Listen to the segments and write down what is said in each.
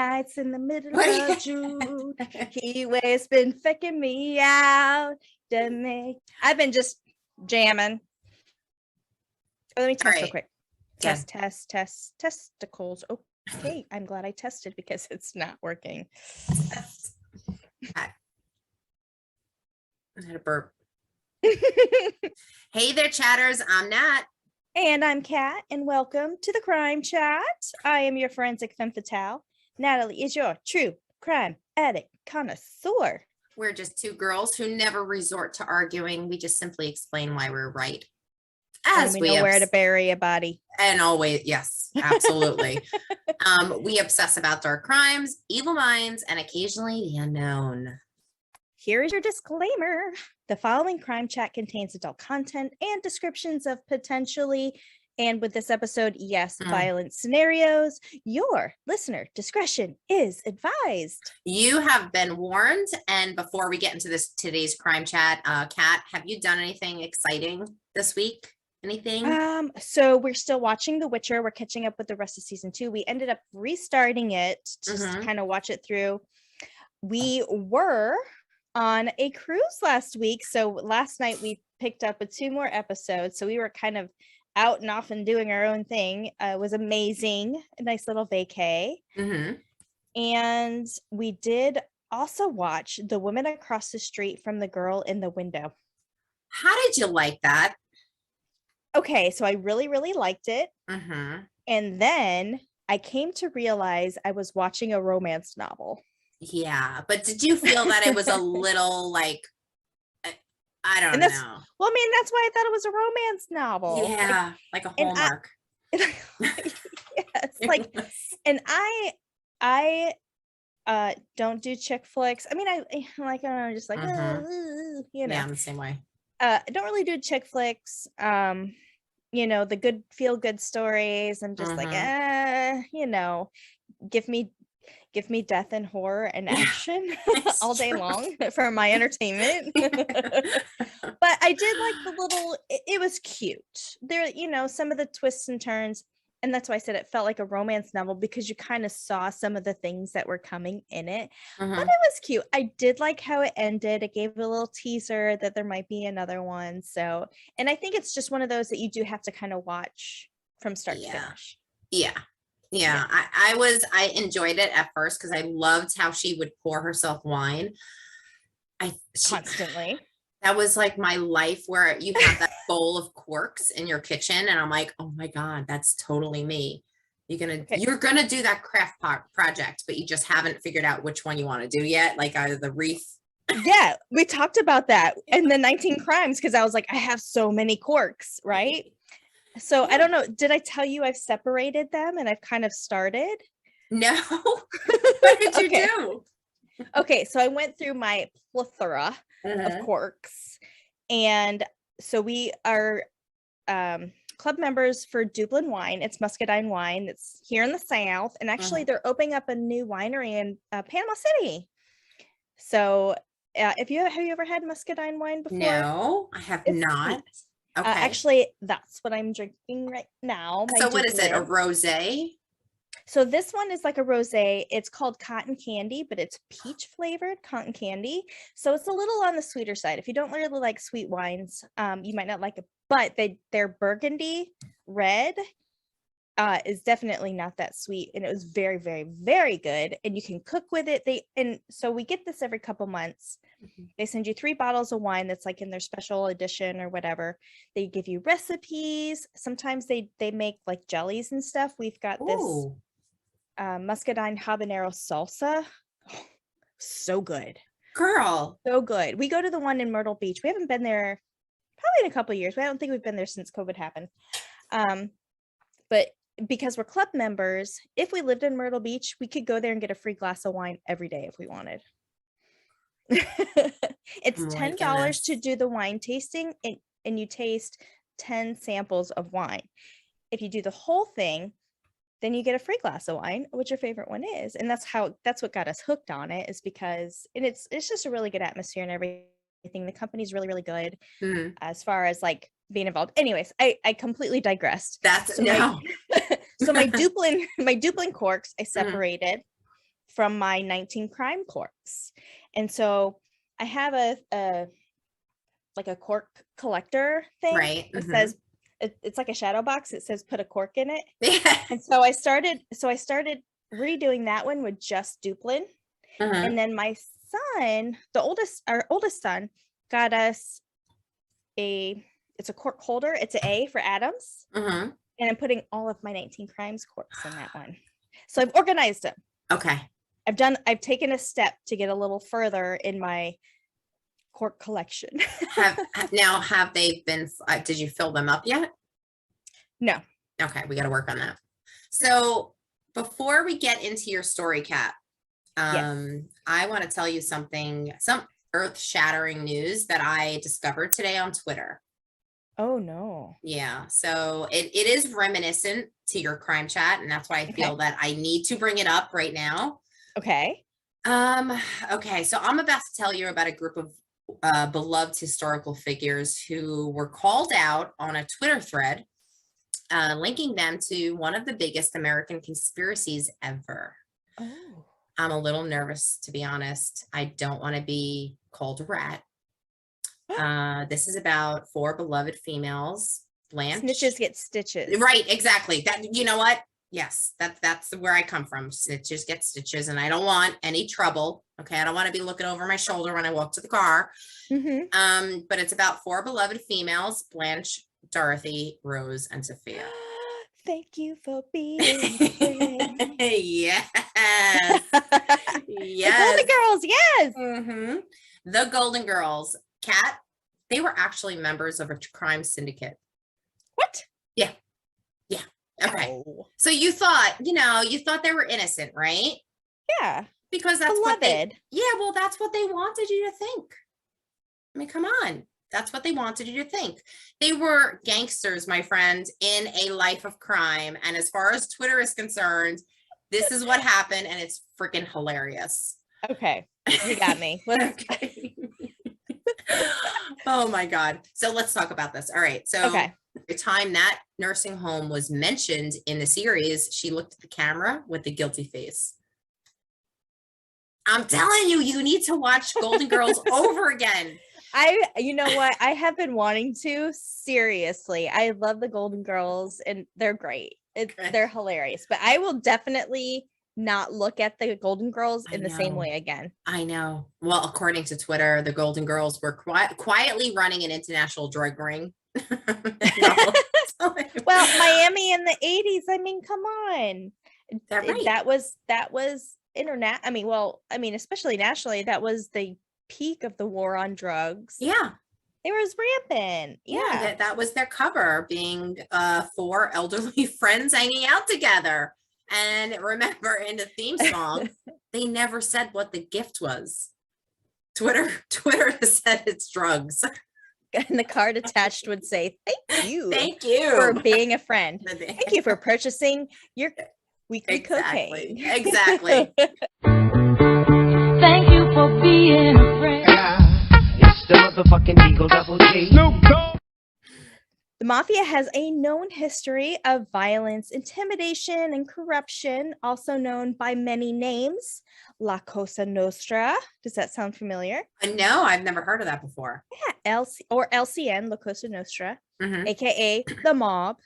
nights in the middle of June. He always been faking me out. I've been just jamming. Oh, let me test real quick. Testicles. Okay, I'm glad I tested because it's not working. I had a burp. Hey there, chatters. I'm Nat. And I'm Kat, and welcome to the Crime Chat. I am your forensic femme fatale. Natalie is your true crime addict connoisseur. We're just two girls who never resort to arguing. We just simply explain why we're right. As we know where to bury a body. And always, yes, absolutely. We obsess about dark crimes, evil minds, and occasionally the unknown. Here is your disclaimer. The following Crime Chat contains adult content and descriptions of potentially, and with this episode, yes, violent scenarios. Your listener discretion is advised. You have been warned. And before we get into today's Crime Chat, Kat, have you done anything exciting this week? Anything? So we're still watching The Witcher. We're catching up with the rest of season 2. We ended up restarting it just to kind of watch it through. We were on a cruise last week. So last night we picked up with 2 more episodes. So we were kind of out and off and doing our own thing. It was amazing. A nice little vacay. And we did also watch The Woman Across the Street from the Girl in the Window. How did you like that? Okay, so I really, really liked it. And then I came to realize I was watching a romance novel. Yeah, but did you feel that it was a little like, I don't know. Well, I mean, that's why I thought it was a romance novel. Yeah, like a Hallmark. Yes, like, and I don't do chick flicks. I mean, I like, I don't know, just like, you know. Yeah, I'm the same way. I don't really do chick flicks. You know, the good feel good stories. I'm just like, you know, give me death and horror and action all day long for my entertainment. But I did like the little, it was cute. There, you know, some of the twists and turns. And that's why I said it felt like a romance novel, because you kind of saw some of the things that were coming in it. But it was cute. I did like how it ended. It gave a little teaser that there might be another one. So, and I think it's just one of those that you do have to kind of watch from start to finish. Yeah. I enjoyed it at first because I loved how she would pour herself wine. Constantly. That was like my life, where you have that bowl of corks in your kitchen, and I'm like, oh my God, that's totally me. You're gonna do that craft project, but you just haven't figured out which one you want to do yet, like either the wreath. Yeah, we talked about that in the 19 crimes, because I was like, I have so many corks, right? So I don't know, did I tell you I've separated them and I've kind of started? No. What did you do? Okay, so I went through my plethora of corks, and so we are club members for Dublin Wine. It's muscadine wine. It's here in the South, and actually they're opening up a new winery in Panama City. So have you ever had muscadine wine before? No, I have not. Okay. Actually, that's what I'm drinking right now. So what is it, a rosé? So this one is like a rosé. It's called Cotton Candy, but it's peach flavored cotton candy. So it's a little on the sweeter side. If you don't really like sweet wines, you might not like it. But their burgundy red is definitely not that sweet, and it was very, very, very good. And you can cook with it. And so we get this every couple months. They send you 3 bottles of wine that's like in their special edition or whatever. They give you recipes. Sometimes they make like jellies and stuff. We've got this muscadine habanero salsa. Oh, so good, girl, so good. We go to the one in Myrtle Beach. We haven't been there probably in a couple of years. I don't think we've been there since COVID happened. But because we're club members, if we lived in Myrtle Beach, we could go there and get a free glass of wine every day if we wanted. It's $10 to do the wine tasting, and you taste 10 samples of wine. If you do the whole thing, then you get a free glass of wine, which your favorite one is. And that's what got us hooked on it, is because, and it's just a really good atmosphere and everything. The company's really, really good as far as like being involved. Anyways, I completely digressed. That's so my Dublin corks I separated, from my 19 crime corks. And so I have a like a cork collector thing. Right. It says it's like a shadow box. It says put a cork in it. Yeah. And so I started redoing that one with just Duplin. And then my son, our oldest son, got us it's a cork holder. It's an A for Adams. And I'm putting all of my 19 crimes corks in that one. So I've organized them. Okay. I've taken a step to get a little further in my cork collection. Have they been, did you fill them up yet? No. Okay. We got to work on that. So before we get into your story, Kat, I want to tell you some earth-shattering news that I discovered today on Twitter. Oh no. Yeah. So it is reminiscent to your crime chat, and that's why I feel that I need to bring it up right now. Okay. Okay. So I'm about to tell you about a group of beloved historical figures who were called out on a Twitter thread, linking them to one of the biggest American conspiracies ever. Oh. I'm a little nervous, to be honest. I don't want to be called a rat. This is about 4 beloved females. Blanche. Snitches get stitches. Right, exactly. That, you know what? Yes, that's where I come from. Snitches get stitches, and I don't want any trouble. Okay, I don't want to be looking over my shoulder when I walk to the car. But it's about 4 beloved females: Blanche, Dorothy, Rose, and Sophia. Thank you for being a friend. Yes. Yes. The Golden Girls, yes. The Golden Girls. Kat, they were actually members of a crime syndicate. What? Yeah. Okay. Oh. So you thought they were innocent, right? Yeah. Because that's beloved. That's what they wanted you to think. I mean, come on. That's what they wanted you to think. They were gangsters, my friend, in a life of crime. And as far as Twitter is concerned, this is what happened, and it's freaking hilarious. Okay. You got me. Okay. Oh my God. So let's talk about this. All right. So the time that nursing home was mentioned in the series, she looked at the camera with a guilty face. I'm telling you, you need to watch Golden Girls over again. You know what? I have been wanting to, seriously. I love the Golden Girls and they're great. They're hilarious, but I will definitely not look at the Golden Girls in the same way again. I know. Well, according to Twitter, the Golden Girls were quietly running an international drug ring. Well, Miami in the 80s. I mean, come on. That was internet. I mean, especially nationally, that was the peak of the war on drugs. Yeah. It was rampant. Yeah. That was their cover, being 4 elderly friends hanging out together. And remember, in the theme song, they never said what the gift was. Twitter said it's drugs. And the card attached would say, "Thank you. Thank you for being a friend. Thank you for purchasing your weekly cocaine." Exactly. Thank you for being a friend. It's the motherfucking Eagle Double G. Snoop Dogg. The Mafia has a known history of violence, intimidation, and corruption, also known by many names. La Cosa Nostra. Does that sound familiar? No, I've never heard of that before. Yeah, LCN, La Cosa Nostra, aka the Mob,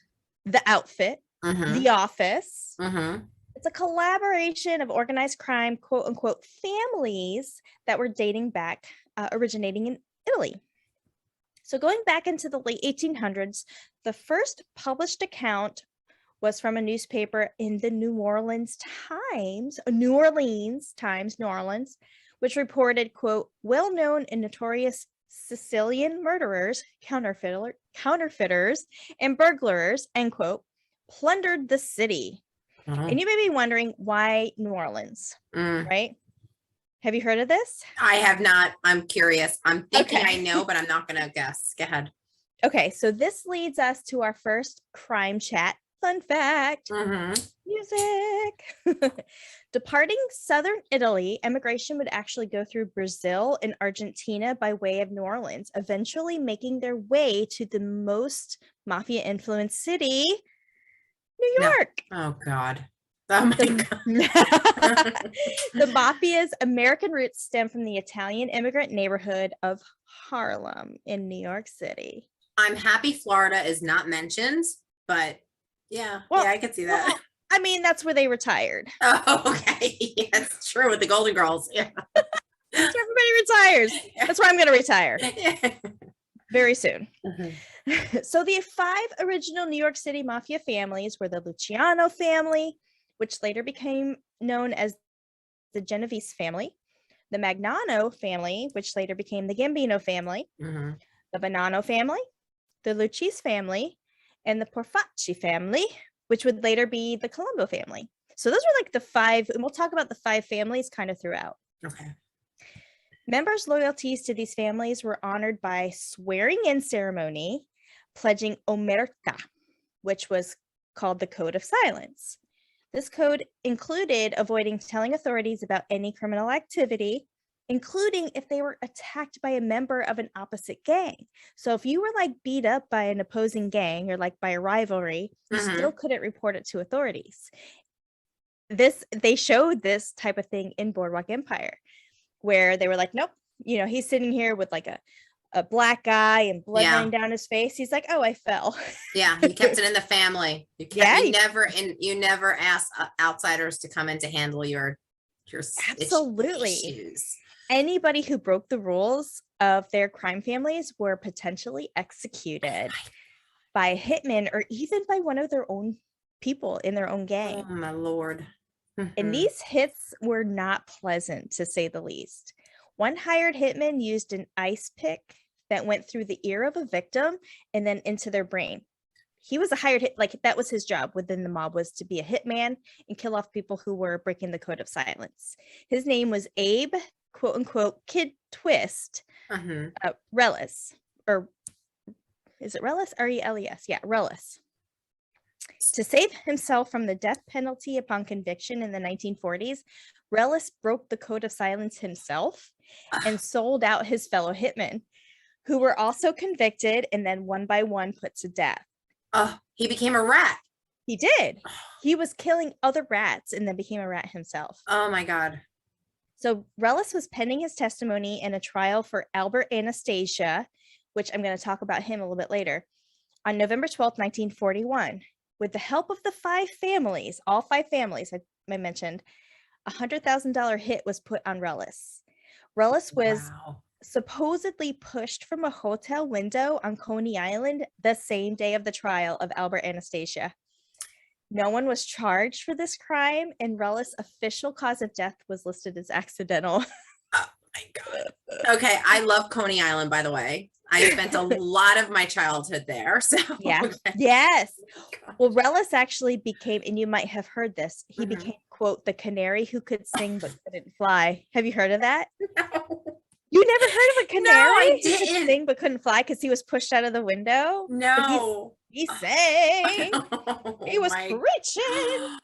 the Outfit, the Office. It's a collaboration of organized crime, quote unquote, families that were dating back, originating in Italy. So going back into the late 1800s, the first published account was from a newspaper in the New Orleans Times, which reported, quote, well-known and notorious Sicilian murderers, counterfeiters, and burglars, end quote, plundered the city. And you may be wondering, why New Orleans, right? Have you heard of this? I have not. I'm curious. I'm thinking I know, but I'm not going to guess. Go ahead. Okay, so this leads us to our first crime chat. Fun fact. Music. Departing southern Italy, emigration would actually go through Brazil and Argentina by way of New Orleans, eventually making their way to the most mafia-influenced city, New York. No. Oh, God. Oh my God. The Mafia's American roots stem from the Italian immigrant neighborhood of Harlem in New York City. I'm happy Florida is not mentioned, but yeah, I could see that. Well, I mean, that's where they retired. Oh, okay. Yeah, it's true with the Golden Girls. Yeah. That's where everybody retires. That's where I'm going to retire very soon. So the 5 original New York City Mafia families were the Luciano family, which later became known as the Genovese family, the Magnano family, which later became the Gambino family, the Bonanno family, the Lucchese family, and the Porfacci family, which would later be the Colombo family. So those are like the 5, and we'll talk about the 5 families kind of throughout. Okay. Members' loyalties to these families were honored by swearing-in ceremony, pledging omerta, which was called the Code of Silence. This code included avoiding telling authorities about any criminal activity, including if they were attacked by a member of an opposite gang. So if you were like beat up by an opposing gang or like by a rivalry, you still couldn't report it to authorities. They showed this type of thing in Boardwalk Empire, where they were like, nope, he's sitting here with like a black guy and blood running down his face. He's like, oh, I fell. Yeah, you kept it in the family. You never asked outsiders to come in to handle your absolutely issues. Anybody who broke the rules of their crime families were potentially executed by a hitman or even by one of their own people in their own gang. Oh my Lord. And these hits were not pleasant, to say the least. One hired hitman used an ice pick that went through the ear of a victim and then into their brain. He was a hired hit, like that was his job within the mob, was to be a hitman and kill off people who were breaking the code of silence. His name was Abe, quote unquote, Kid Twist, Relis, or is it Relis? R-E-L-E-S. Yeah, Relis. To save himself from the death penalty upon conviction in the 1940s, Relis broke the code of silence himself and sold out his fellow hitmen, who were also convicted and then one by one put to death. He became a rat. He did. He was killing other rats and then became a rat himself. Oh my God. So Relis was pending his testimony in a trial for Albert Anastasia, which I'm going to talk about him a little bit later, on November 12th, 1941. With the help of the 5 families, all 5 families I mentioned, a $100,000 hit was put on Relis. Relis was supposedly pushed from a hotel window on Coney Island the same day of the trial of Albert Anastasia. No one was charged for this crime, and Relis' official cause of death was listed as accidental. Oh my God. Okay, I love Coney Island, by the way. I spent a lot of my childhood there. So yeah. Yes. Well, Relis actually became, and you might have heard this, he became, quote, the canary who could sing but couldn't fly. Have you heard of that? No. You never heard of a canary? No, I who could didn't. sing but couldn't fly because he was pushed out of the window? No. He sang. Oh, He was preaching.